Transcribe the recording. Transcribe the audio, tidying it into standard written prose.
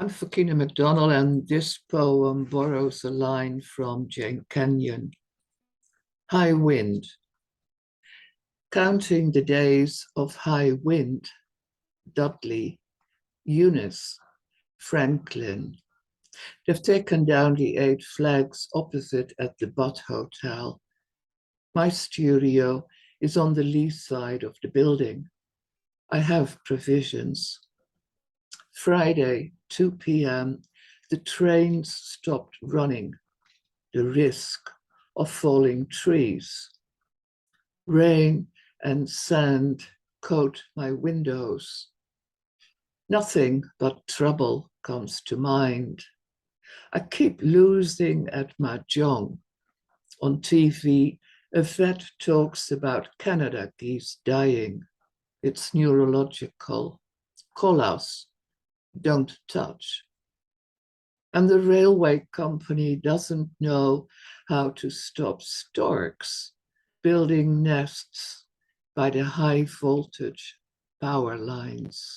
I'm Fokkina McDonnell, and this poem borrows a line from Jane Kenyon. High wind. Counting the days of high wind, Dudley, Eunice, Franklin. They've taken down the 8 flags opposite at the Badhotel. My studio is on the lee side of the building. I have provisions. Friday, 2 p.m., the trains stopped running. The risk of falling trees. Rain and sand coat my windows. Nothing but trouble comes to mind. I keep losing at mahjong. On TV, a vet talks about Canada geese dying. It's neurological. Call us. Don't touch. And the railway company doesn't know how to stop storks building nests by the high voltage power lines.